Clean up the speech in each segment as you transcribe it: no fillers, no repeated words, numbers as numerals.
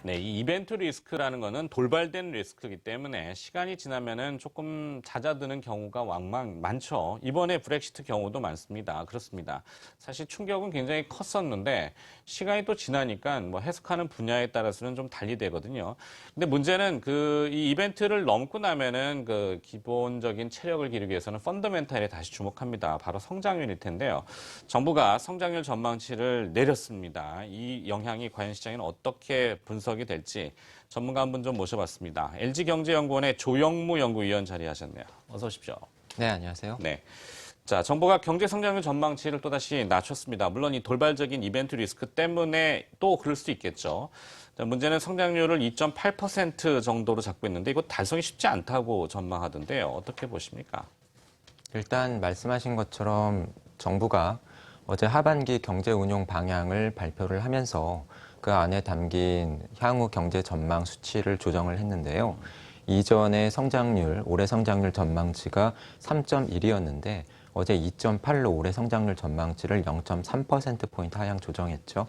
네, 이 이벤트 리스크라는 거는 돌발된 리스크이기 때문에 시간이 지나면은 조금 잦아드는 경우가 많죠. 이번에 브렉시트 경우도 많습니다. 그렇습니다. 사실 충격은 굉장히 컸었는데 시간이 또 지나니까 뭐 해석하는 분야에 따라서는 좀 달리 되거든요. 근데 문제는 이 이벤트를 넘고 나면은 그 기본적인 체력을 기르기 위해서는 펀더멘탈에 다시 주목합니다. 바로 성장률일 텐데요. 정부가 성장률 전망치를 내렸습니다. 이 영향이 과연 시장에는 어떻게 분석이 될지 전문가 한 분 좀 모셔봤습니다. LG경제연구원의 조영무 연구위원 자리하셨네요. 어서 오십시오. 네, 안녕하세요. 네. 자, 정부가 경제 성장률 전망치를 또다시 낮췄습니다. 물론 이 돌발적인 이벤트 리스크 때문에 또 그럴 수 있겠죠. 자, 문제는 성장률을 2.8% 정도로 잡고 있는데 이거 달성이 쉽지 않다고 전망하던데요. 어떻게 보십니까? 일단 말씀하신 것처럼 정부가 어제 하반기 경제 운용 방향을 발표를 하면서 그 안에 담긴 향후 경제 전망 수치를 조정을 했는데요. 이전에 올해 성장률 전망치가 3.1이었는데 어제 2.8로 올해 성장률 전망치를 0.3%포인트 하향 조정했죠.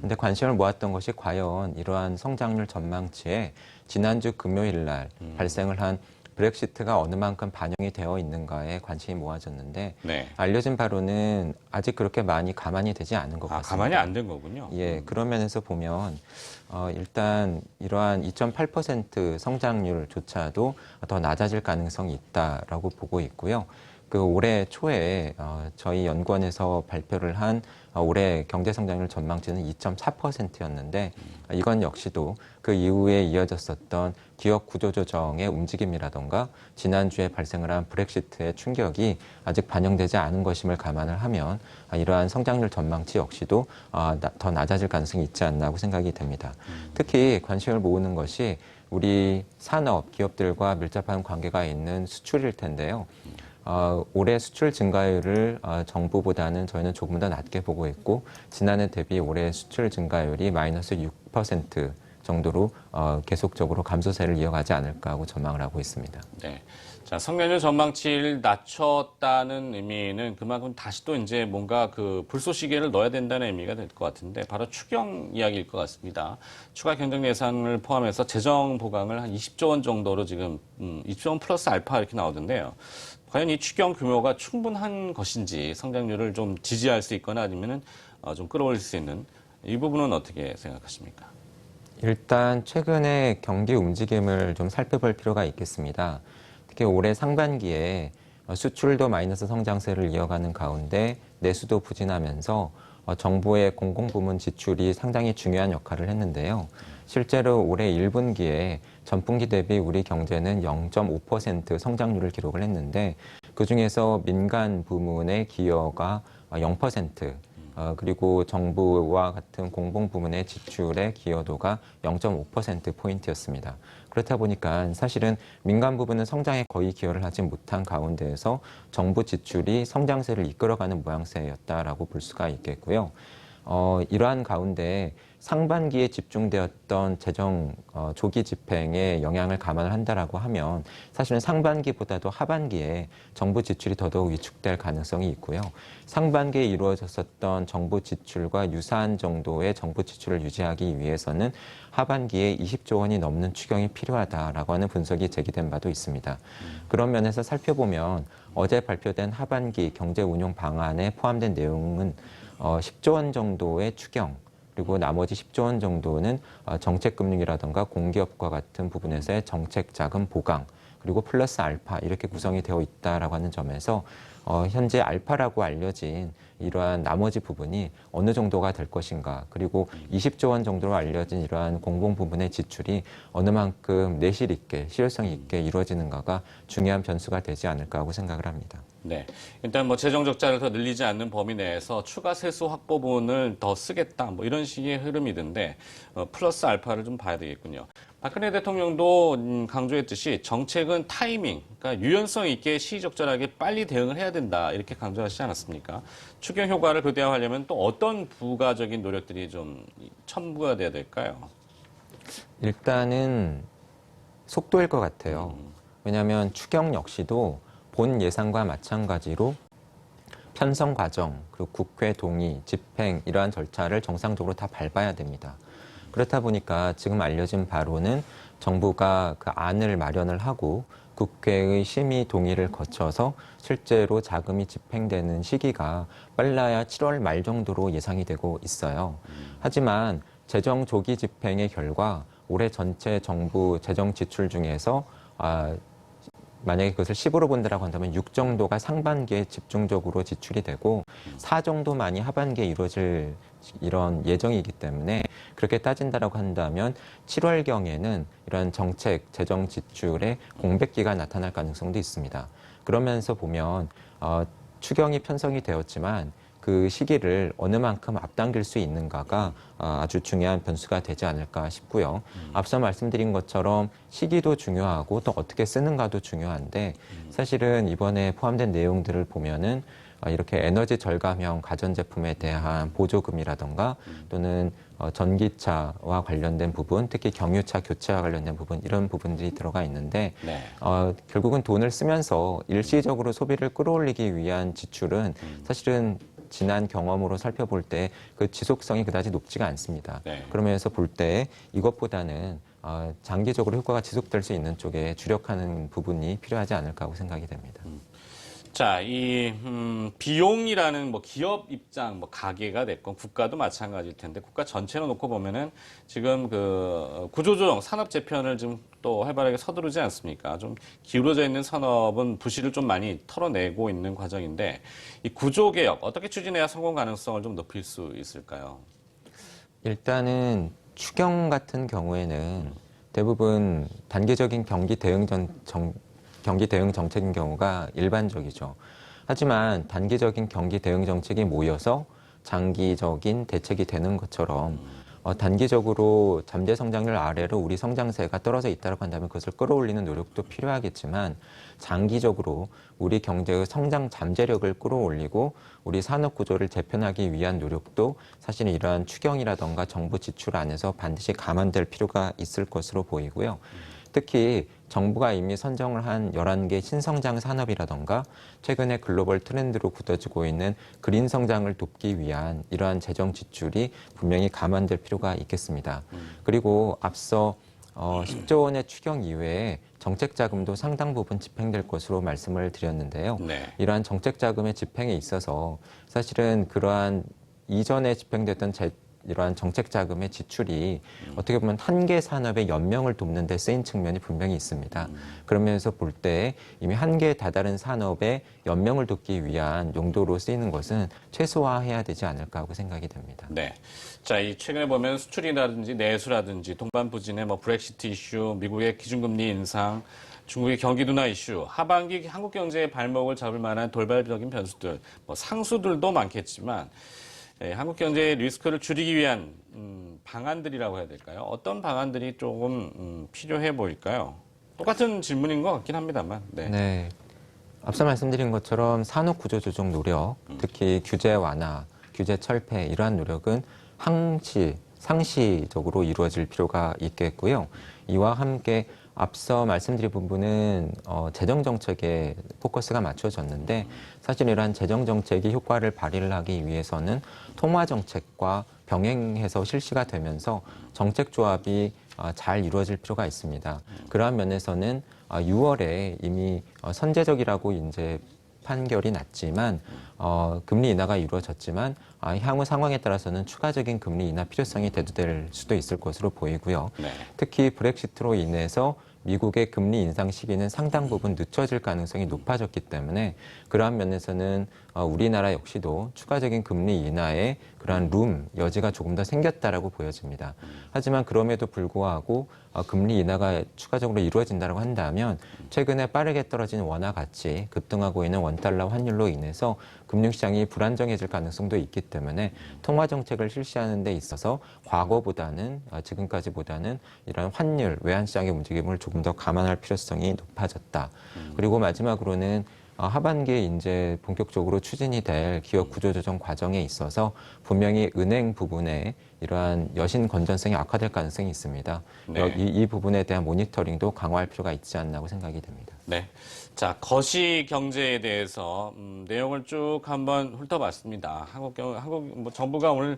근데 관심을 모았던 것이 과연 이러한 성장률 전망치에 지난주 금요일 날 발생을 한 브렉시트가 어느 만큼 반영이 되어 있는가에 관심이 모아졌는데 네. 알려진 바로는 아직 그렇게 많이 가만히 되지 않은 것 같습니다. 가만히 안 된 거군요. 예, 그런 면에서 보면 일단 이러한 2.8% 성장률조차도 더 낮아질 가능성이 있다라고 보고 있고요. 그 올해 초에 저희 연구원에서 발표를 한 올해 경제 성장률 전망치는 2.4%였는데 이건 역시도 그 이후에 이어졌었던 기업 구조조정의 움직임이라던가 지난주에 발생을 한 브렉시트의 충격이 아직 반영되지 않은 것임을 감안을 하면 이러한 성장률 전망치 역시도 더 낮아질 가능성이 있지 않나 하고 생각이 됩니다. 특히 관심을 모으는 것이 우리 산업, 기업들과 밀접한 관계가 있는 수출일 텐데요. 올해 수출 증가율을 정부보다는 저희는 조금 더 낮게 보고 있고 지난해 대비 올해 수출 증가율이 마이너스 6% 정도로 계속적으로 감소세를 이어가지 않을까 하고 전망을 하고 있습니다. 네. 자, 성장률 전망치를 낮췄다는 의미는 그만큼 다시 또 이제 뭔가 그 불쏘시개를 넣어야 된다는 의미가 될 것 같은데 바로 추경 이야기일 것 같습니다. 추가 경정 예산을 포함해서 재정 보강을 한 20조 원 정도로 지금 20조 원 플러스 알파 이렇게 나오던데요. 과연 이 추경 규모가 충분한 것인지 성장률을 좀 지지할 수 있거나 아니면은 좀 끌어올릴 수 있는 이 부분은 어떻게 생각하십니까? 일단 최근에 경기 움직임을 좀 살펴볼 필요가 있겠습니다. 특히 올해 상반기에 수출도 마이너스 성장세를 이어가는 가운데 내수도 부진하면서 정부의 공공부문 지출이 상당히 중요한 역할을 했는데요. 실제로 올해 1분기에 전분기 대비 우리 경제는 0.5% 성장률을 기록을 했는데 그중에서 민간 부문의 기여가 0%, 그리고 정부와 같은 공공부문의 지출의 기여도가 0.5%포인트였습니다. 그렇다 보니까 사실은 민간 부분은 성장에 거의 기여를 하지 못한 가운데에서 정부 지출이 성장세를 이끌어가는 모양새였다라고 볼 수가 있겠고요. 이러한 가운데 상반기에 집중되었던 재정 조기 집행에 영향을 감안을 한다라고 하면 사실은 상반기보다도 하반기에 정부 지출이 더더욱 위축될 가능성이 있고요. 상반기에 이루어졌었던 정부 지출과 유사한 정도의 정부 지출을 유지하기 위해서는 하반기에 20조 원이 넘는 추경이 필요하다라고 하는 분석이 제기된 바도 있습니다. 그런 면에서 살펴보면 어제 발표된 하반기 경제 운용 방안에 포함된 내용은 10조 원 정도의 추경, 그리고 나머지 10조 원 정도는 정책금융이라든가 공기업과 같은 부분에서의 정책 자금 보강, 그리고 플러스 알파 이렇게 구성이 되어 있다라고 하는 점에서 현재 알파라고 알려진 이러한 나머지 부분이 어느 정도가 될 것인가, 그리고 20조 원 정도로 알려진 이러한 공공 부분의 지출이 어느 만큼 내실 있게 실효성 있게 이루어지는가가 중요한 변수가 되지 않을까 하고 생각을 합니다. 네. 일단 뭐 재정 적자를 더 늘리지 않는 범위 내에서 추가 세수 확보분을 더 쓰겠다. 뭐 이런 식의 흐름이던데 플러스 알파를 좀 봐야 되겠군요. 박근혜 대통령도 강조했듯이 정책은 타이밍, 그러니까 유연성 있게 시의적절하게 빨리 대응을 해야 된다. 이렇게 강조하시지 않았습니까? 추경 효과를 극대화하려면 또 어떤 부가적인 노력들이 좀 첨부가 돼야 될까요? 일단은 속도일 것 같아요. 왜냐하면 추경 역시도 본 예산과 마찬가지로 편성 과정, 그리고 국회 동의, 집행 이러한 절차를 정상적으로 다 밟아야 됩니다. 그렇다 보니까 지금 알려진 바로는 정부가 그 안을 마련을 하고 국회의 심의 동의를 거쳐서 실제로 자금이 집행되는 시기가 빨라야 7월 말 정도로 예상이 되고 있어요. 하지만 재정 조기 집행의 결과 올해 전체 정부 재정 지출 중에서 만약에 그것을 10으로 본다라고 한다면 6 정도가 상반기에 집중적으로 지출이 되고 4 정도만이 하반기에 이루어질 이런 예정이기 때문에 그렇게 따진다라고 한다면 7월경에는 이런 정책, 재정 지출의 공백기가 나타날 가능성도 있습니다. 그러면서 보면 추경이 편성이 되었지만 그 시기를 어느 만큼 앞당길 수 있는가가 아주 중요한 변수가 되지 않을까 싶고요. 앞서 말씀드린 것처럼 시기도 중요하고 또 어떻게 쓰는가도 중요한데 사실은 이번에 포함된 내용들을 보면은 이렇게 에너지 절감형 가전제품에 대한 보조금이라던가 또는 전기차와 관련된 부분, 특히 경유차 교체와 관련된 부분, 이런 부분들이 들어가 있는데 네. 결국은 돈을 쓰면서 일시적으로 소비를 끌어올리기 위한 지출은 사실은 지난 경험으로 살펴볼 때 그 지속성이 그다지 높지가 않습니다. 네. 그러면서 볼 때 이것보다는 장기적으로 효과가 지속될 수 있는 쪽에 주력하는 부분이 필요하지 않을까 하고 생각이 됩니다. 자, 이 비용이라는 뭐 기업 입장, 뭐 가게가 됐건 국가도 마찬가지일 텐데 국가 전체로 놓고 보면은 지금 그 구조조정, 산업 재편을 좀 또 활발하게 서두르지 않습니까? 좀 기울어져 있는 산업은 부실을 좀 많이 털어내고 있는 과정인데 이 구조 개혁 어떻게 추진해야 성공 가능성을 좀 높일 수 있을까요? 일단은 추경 같은 경우에는 대부분 단기적인 경기 대응 정책인 경우가 일반적이죠. 하지만 단기적인 경기 대응 정책이 모여서 장기적인 대책이 되는 것처럼 단기적으로 잠재 성장률 아래로 우리 성장세가 떨어져 있다고 한다면 그것을 끌어올리는 노력도 필요하겠지만 장기적으로 우리 경제의 성장 잠재력을 끌어올리고 우리 산업 구조를 재편하기 위한 노력도 사실은 이러한 추경이라던가 정부 지출 안에서 반드시 감안될 필요가 있을 것으로 보이고요. 특히 정부가 이미 선정을 한 11개 신성장 산업이라던가 최근에 글로벌 트렌드로 굳어지고 있는 그린 성장을 돕기 위한 이러한 재정 지출이 분명히 감안될 필요가 있겠습니다. 그리고 앞서 10조 원의 추경 이외에 정책 자금도 상당 부분 집행될 것으로 말씀을 드렸는데요. 네. 이러한 정책 자금의 집행에 있어서 사실은 그러한 이전에 집행됐던 이러한 정책 자금의 지출이 어떻게 보면 한 개 산업의 연명을 돕는 데 쓰인 측면이 분명히 있습니다. 그러면서 볼 때 이미 한계에 다다른 산업의 연명을 돕기 위한 용도로 쓰이는 것은 최소화해야 되지 않을까 하고 생각이 됩니다. 네. 자, 이 최근에 보면 수출이라든지 내수라든지 동반 부진의 뭐 브렉시트 이슈, 미국의 기준금리 인상, 중국의 경기 둔화 이슈, 하반기 한국 경제의 발목을 잡을 만한 돌발적인 변수들, 뭐 상수들도 많겠지만 한국 경제의 리스크를 줄이기 위한 방안들이라고 해야 될까요? 어떤 방안들이 조금 필요해 보일까요? 똑같은 질문인 것 같긴 합니다만. 네. 네. 앞서 말씀드린 것처럼 산업 구조 조정 노력, 특히 규제 완화, 규제 철폐 이러한 노력은 상시적으로 이루어질 필요가 있겠고요. 이와 함께 앞서 말씀드린 부분은 재정 정책에 포커스가 맞춰졌는데 사실 이러한 재정 정책이 효과를 발휘를 하기 위해서는 통화 정책과 병행해서 실시가 되면서 정책 조합이 잘 이루어질 필요가 있습니다. 그러한 면에서는 6월에 이미 선제적이라고 이제 판결이 났지만 금리 인하가 이루어졌지만 향후 상황에 따라서는 추가적인 금리 인하 필요성이 대두될 수도 있을 것으로 보이고요. 네. 특히 브렉시트로 인해서 미국의 금리 인상 시기는 상당 부분 늦춰질 가능성이 높아졌기 때문에 그러한 면에서는 우리나라 역시도 추가적인 금리 인하에 그러한 여지가 조금 더 생겼다라고 보여집니다. 하지만 그럼에도 불구하고 금리 인하가 추가적으로 이루어진다고 한다면 최근에 빠르게 떨어진 원화 가치, 급등하고 있는 원달러 환율로 인해서 금융시장이 불안정해질 가능성도 있기 때문에 통화 정책을 실시하는 데 있어서 과거보다는 지금까지보다는 이런 환율, 외환시장의 움직임을 조금 더 감안할 필요성이 높아졌다. 그리고 마지막으로는 하반기에 이제 본격적으로 추진이 될 기업 구조조정 과정에 있어서 분명히 은행 부분에 이러한 여신 건전성이 악화될 가능성이 있습니다. 네. 이 부분에 대한 모니터링도 강화할 필요가 있지 않나고 생각이 됩니다. 네. 자, 거시 경제에 대해서 내용을 쭉 한번 훑어봤습니다. 한국 정부가 오늘